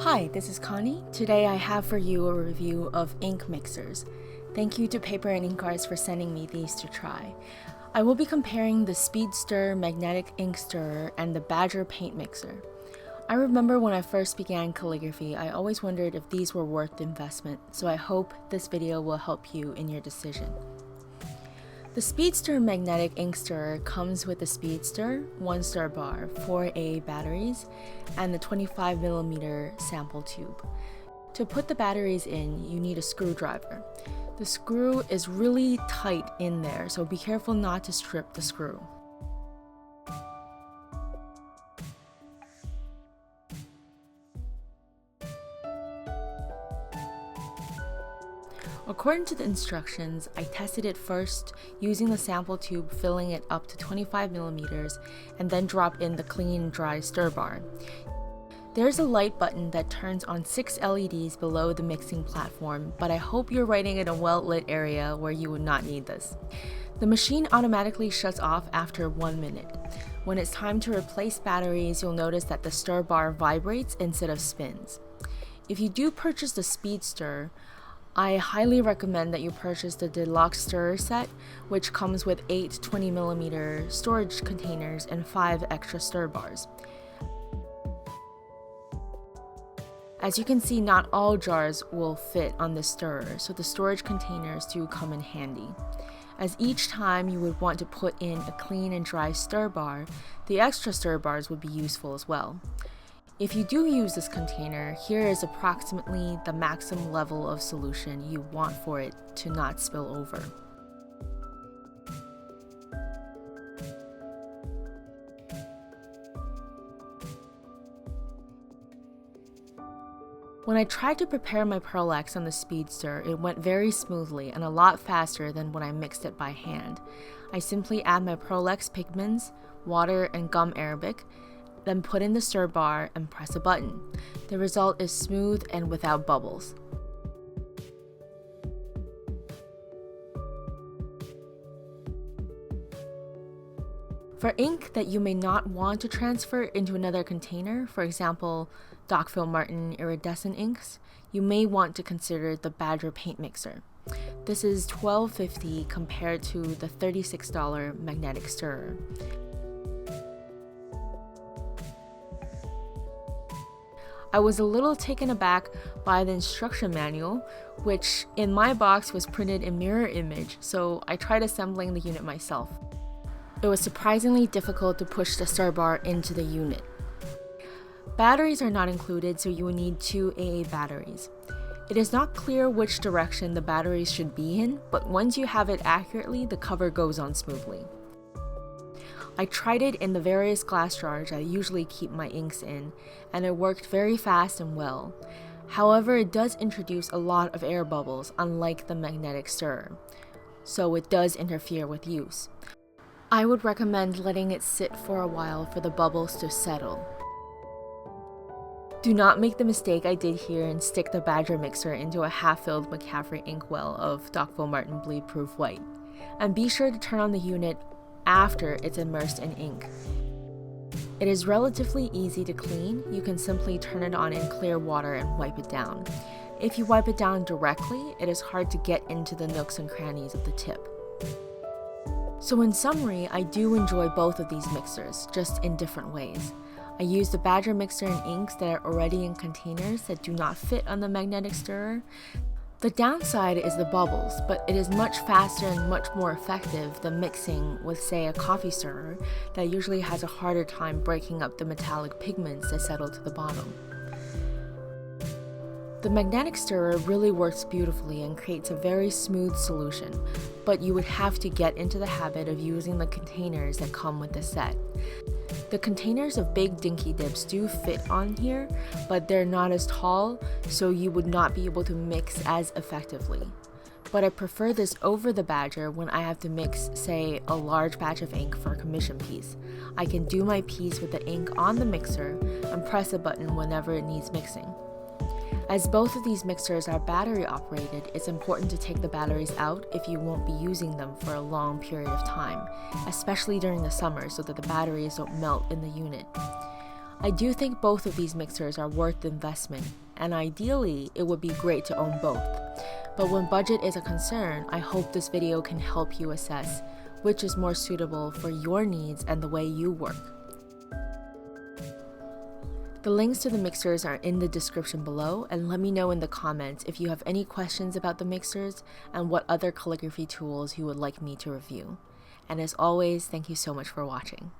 Hi, this is Connie. Today I have for you a review of ink mixers. Thank you to Paper and Ink Arts for sending me these to try. I will be comparing the SpeedStir magnetic ink stirrer and the Badger paint mixer. I remember when I first began calligraphy, I always wondered if these were worth the investment, so I hope this video will help you in your decision. The SpeedStir magnetic ink stirrer comes with the SpeedStir 1-star bar, 4A batteries, and the 25mm sample tube. To put the batteries in, you need a screwdriver. The screw is really tight in there, so be careful not to strip the screw. According to the instructions, I tested it first using the sample tube, filling it up to 25mm, and then drop in the clean and dry stir bar. There's a light button that turns on 6 LEDs below the mixing platform, but I hope you're writing in a well-lit area where you would not need this. The machine automatically shuts off after 1 minute. When it's time to replace batteries, you'll notice that the stir bar vibrates instead of spins. If you do purchase the SpeedStir, I highly recommend that you purchase the Deluxe stirrer set, which comes with 8 20mm storage containers and 5 extra stir bars. As you can see, not all jars will fit on the stirrer, so the storage containers do come in handy. As each time you would want to put in a clean and dry stir bar, the extra stir bars would be useful as well. If you do use this container, here is approximately the maximum level of solution you want for it to not spill over. When I tried to prepare my Pearl-X on the SpeedStir, it went very smoothly and a lot faster than when I mixed it by hand. I simply add my Pearl-X pigments, water, and gum arabic, then put in the stir bar and press a button. The result is smooth and without bubbles. For ink that you may not want to transfer into another container, for example, Dockville Martin iridescent inks, you may want to consider the Badger paint mixer. This is $12.50 compared to the $36 magnetic stirrer. I was a little taken aback by the instruction manual, which in my box was printed in mirror image, so I tried assembling the unit myself. It was surprisingly difficult to push the stir bar into the unit. Batteries are not included, so you will need 2 AA batteries. It is not clear which direction the batteries should be in, but once you have it accurately, the cover goes on smoothly. I tried it in the various glass jars I usually keep my inks in, and it worked very fast and well. However, it does introduce a lot of air bubbles, unlike the magnetic stirrer, so it does interfere with use. I would recommend letting it sit for a while for the bubbles to settle. Do not make the mistake I did here and stick the Badger mixer into a half-filled McCaffrey inkwell of Dockville Martin Bleed-Proof White, and be sure to turn on the unit after it's immersed in ink. It is relatively easy to clean. You can simply turn it on in clear water and wipe it down. If you wipe it down directly, it is hard to get into the nooks and crannies of the tip. So in summary, I do enjoy both of these mixers, just in different ways. I use the Badger mixer in inks that are already in containers that do not fit on the magnetic stirrer. The downside is the bubbles, but it is much faster and much more effective than mixing with, say, a coffee stirrer that usually has a harder time breaking up the metallic pigments that settle to the bottom. The magnetic stirrer really works beautifully and creates a very smooth solution, but you would have to get into the habit of using the containers that come with the set. The containers of big dinky dips do fit on here, but they're not as tall, so you would not be able to mix as effectively. But I prefer this over the Badger when I have to mix, say, a large batch of ink for a commission piece. I can do my piece with the ink on the mixer and press a button whenever it needs mixing. As both of these mixers are battery operated, it's important to take the batteries out if you won't be using them for a long period of time, especially during the summer so that the batteries don't melt in the unit. I do think both of these mixers are worth the investment, and ideally, it would be great to own both. But when budget is a concern, I hope this video can help you assess which is more suitable for your needs and the way you work. The links to the mixers are in the description below, and let me know in the comments if you have any questions about the mixers and what other calligraphy tools you would like me to review. And as always, thank you so much for watching.